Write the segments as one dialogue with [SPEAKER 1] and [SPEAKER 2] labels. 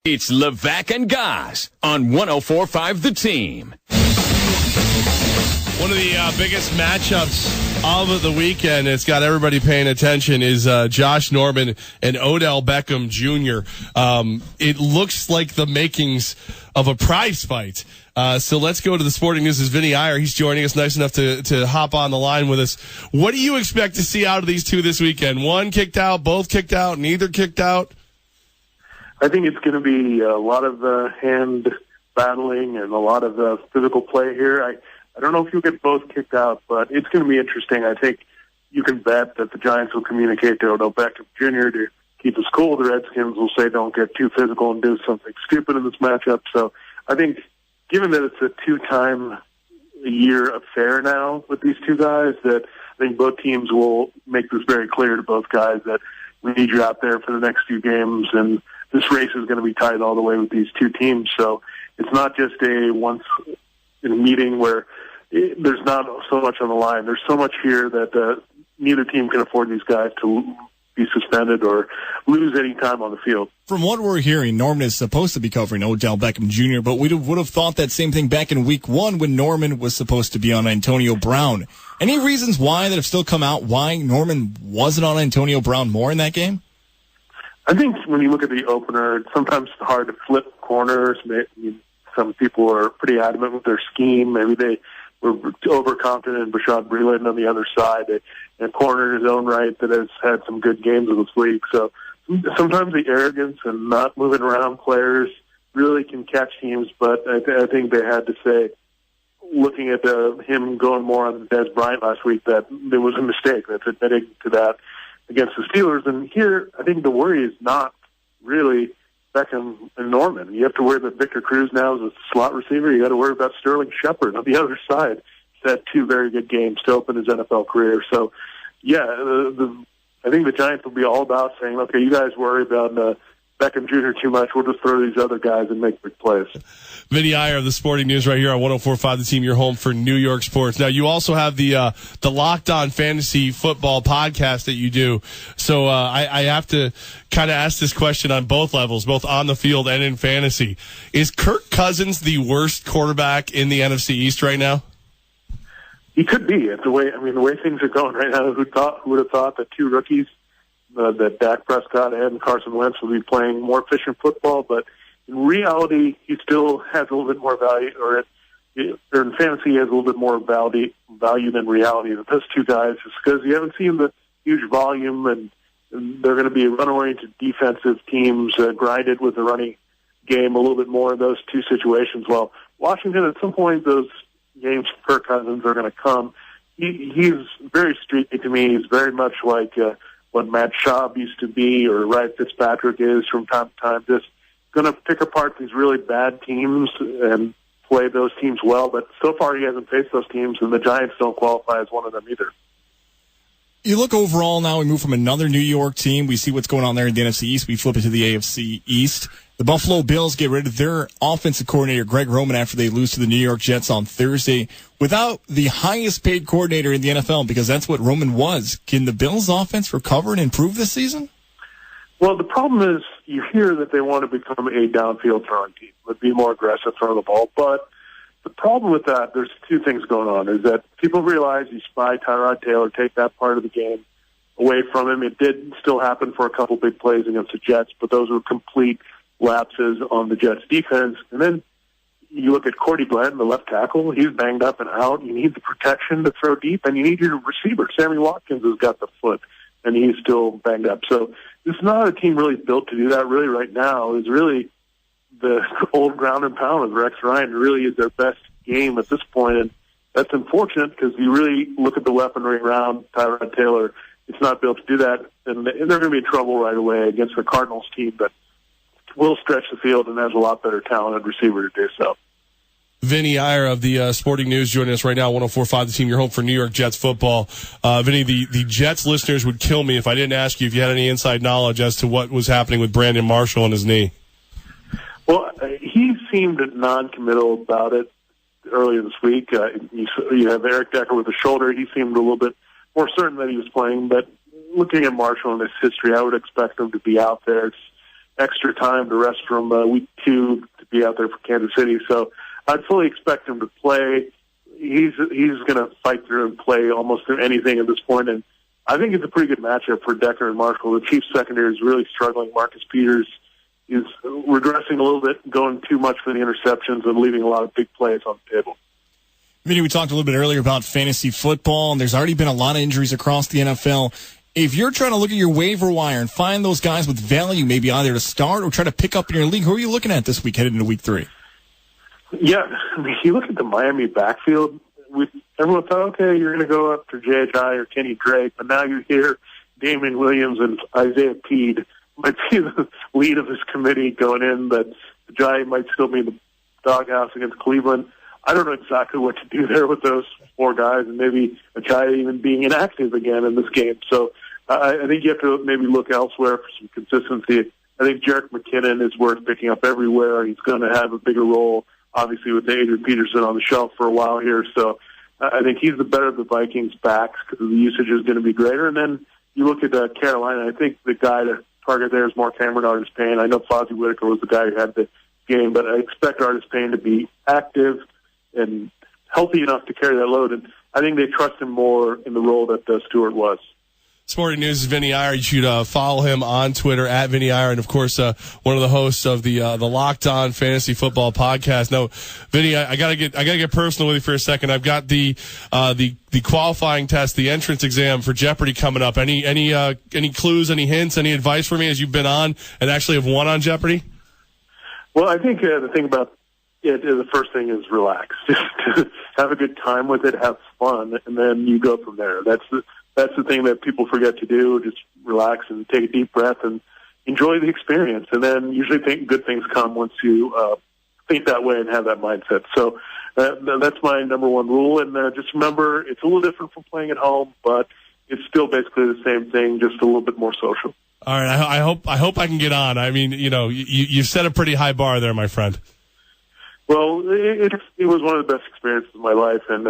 [SPEAKER 1] It's Levack and Goss on 104.5 The Team.
[SPEAKER 2] One of the biggest matchups of the weekend, it's got everybody paying attention, is Josh Norman and Odell Beckham Jr. It looks like the makings of a prize fight. So let's go to the sporting news. Is Vinnie Iyer. He's joining us, nice enough to hop on the line with us. What do you expect to see out of these two this weekend? One kicked out, both kicked out, neither kicked out?
[SPEAKER 3] I think it's going to be a lot of hand battling and a lot of physical play here. I don't know if you'll get both kicked out, but it's going to be interesting. I think you can bet that the Giants will communicate to Odell Beckham Jr. to keep us cool. The Redskins will say don't get too physical and do something stupid in this matchup. So I think given that it's a two-time-a-year affair now with these two guys, that I think both teams will make this very clear to both guys that we need you out there for the next few games, and this race is going to be tight all the way with these two teams. So it's not just a once in a meeting where there's not so much on the line. There's so much here that neither team can afford these guys to be suspended or lose any time on the field.
[SPEAKER 4] From what we're hearing, Norman is supposed to be covering Odell Beckham Jr., but we would have thought that same thing back in week one when Norman was supposed to be on Antonio Brown. Any reasons why that have still come out why Norman wasn't on Antonio Brown more in that game?
[SPEAKER 3] I think when you look at the opener, it's sometimes hard to flip corners. Some people are pretty adamant with their scheme. Maybe they were overconfident in Bashaud Breeland on the other side, a corner in his own right that has had some good games in this league. So sometimes the arrogance and not moving around players really can catch teams, but I think they had to say, looking at him going more on Dez Bryant last week, that there was a mistake. That's admitting to that against the Steelers. And here, I think the worry is not really Beckham and Norman. You have to worry that Victor Cruz now is a slot receiver. You got to worry about Sterling Shepard on the other side. He's had two very good games to open his NFL career. So, yeah, I think the Giants will be all about saying, okay, you guys worry about Beckham Jr. too much. We'll just throw these other guys and make big plays.
[SPEAKER 2] Vinnie Iyer of the Sporting News right here on 104.5 The Team, your home for New York sports. Now, you also have the Locked On Fantasy Football podcast that you do. So I have to kind of ask this question on both levels, both on the field and in fantasy. Is Kirk Cousins the worst quarterback in the NFC East right now?
[SPEAKER 3] He could be. It's the way things are going right now. Who would have thought that two rookies, that Dak Prescott and Carson Wentz, would be playing more efficient football? But in reality, he still has a little bit more value, or in fantasy, he has a little bit more value than reality than those two guys, just because you haven't seen the huge volume, and they're going to be run-oriented defensive teams, grinded with the running game a little bit more in those two situations. Well, Washington, at some point, those games for Kirk Cousins are going to come. He's very streaky to me. He's very much like what Matt Schaub used to be, or Ryan Fitzpatrick is from time to time, just going to pick apart these really bad teams and play those teams well. But so far he hasn't faced those teams, and the Giants don't qualify as one of them either.
[SPEAKER 4] You look overall now, we move from another New York team. We see what's going on there in the NFC East. We flip it to the AFC East. The Buffalo Bills get rid of their offensive coordinator, Greg Roman, after they lose to the New York Jets on Thursday without the highest paid coordinator in the NFL, because that's what Roman was. Can the Bills offense recover and improve this season?
[SPEAKER 3] Well, the problem is you hear that they want to become a downfield throwing team, would be more aggressive throwing the ball. But the problem with that, there's two things going on, is that people realize you spy Tyrod Taylor, take that part of the game away from him. It did still happen for a couple big plays against the Jets, but those were complete lapses on the Jets defense. And then you look at Cordy Glenn, the left tackle. He's banged up and out. You need the protection to throw deep, and you need your receiver. Sammy Watkins has got the foot, and he's still banged up. So it's not a team really built to do that. Really right now is really the old ground and pound of Rex Ryan. Really is their best game at this point, and that's unfortunate because you really look at the weaponry around Tyrod Taylor. It's not built to do that, and they're going to be in trouble right away against the Cardinals team that will stretch the field and has a lot better talented receiver to do so.
[SPEAKER 2] Vinnie Iyer of the Sporting News joining us right now, 104.5 The Team, your home for New York Jets football. Vinnie, the Jets listeners would kill me if I didn't ask you if you had any inside knowledge as to what was happening with Brandon Marshall and his knee.
[SPEAKER 3] Well, he seemed non-committal about it earlier this week. You have Eric Decker with the shoulder. He seemed a little bit more certain that he was playing, but looking at Marshall and his history, I would expect him to be out there. It's extra time to rest from week 2 to be out there for Kansas City. So I'd fully expect him to play. He's going to fight through and play almost through anything at this point, and I think it's a pretty good matchup for Decker and Marshall. The Chiefs secondary is really struggling. Marcus Peters is regressing a little bit, going too much for the interceptions and leaving a lot of big plays on the table.
[SPEAKER 4] Vinnie, we talked a little bit earlier about fantasy football, and there's already been a lot of injuries across the NFL. If you're trying to look at your waiver wire and find those guys with value, maybe either to start or try to pick up in your league, who are you looking at this week headed into week 3?
[SPEAKER 3] Yeah, I mean, you look at the Miami backfield, everyone thought, okay, you're going to go after J.J. or Kenny Drake, but now you hear Damian Williams and Isaiah Peed might be the lead of this committee going in, that Jai might still be in the doghouse against Cleveland. I don't know exactly what to do there with those 4 guys, and maybe Jai even being inactive again in this game. So I think you have to maybe look elsewhere for some consistency. I think Jerick McKinnon is worth picking up everywhere. He's going to have a bigger role, obviously, with Adrian Peterson on the shelf for a while here. So I think he's the better of the Vikings backs because the usage is going to be greater. And then you look at Carolina, I think the guy to target there is Mark Cameron, Artis Payne. I know Fozzie Whitaker was the guy who had the game, but I expect Artis Payne to be active and healthy enough to carry that load. And I think they trust him more in the role that Stewart was.
[SPEAKER 2] Sporting News is Vinnie Iyer. You should follow him on Twitter at Vinnie Iyer, and of course, one of the hosts of the Locked On Fantasy Football podcast. Now, Vinnie, I gotta get personal with you for a second. I've got the qualifying test, the entrance exam for Jeopardy coming up. Any clues, any hints, any advice for me as you've been on and actually have won on Jeopardy?
[SPEAKER 3] Well, I think the thing about it, the first thing is relax. Just have a good time with it, have fun, and then you go from there. That's the thing that people forget to do. Just relax and take a deep breath and enjoy the experience. And then usually good things come once you think that way and have that mindset. So that's my number one rule. And just remember, it's a little different from playing at home, but it's still basically the same thing, just a little bit more social.
[SPEAKER 2] All right. I hope I can get on. I mean, you set a pretty high bar there, my friend.
[SPEAKER 3] Well, it was one of the best experiences of my life, and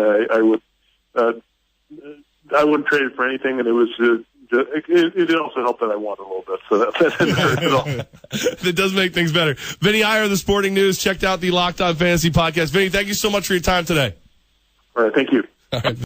[SPEAKER 3] I wouldn't trade it for anything, and it was it also helped that I won a little bit, so that didn't hurt at all.
[SPEAKER 2] That does make things better. Vinnie Iyer of the Sporting News, checked out the Locked On Fantasy podcast. Vinnie, thank you so much for your time today.
[SPEAKER 3] All right, thank you.
[SPEAKER 2] All right.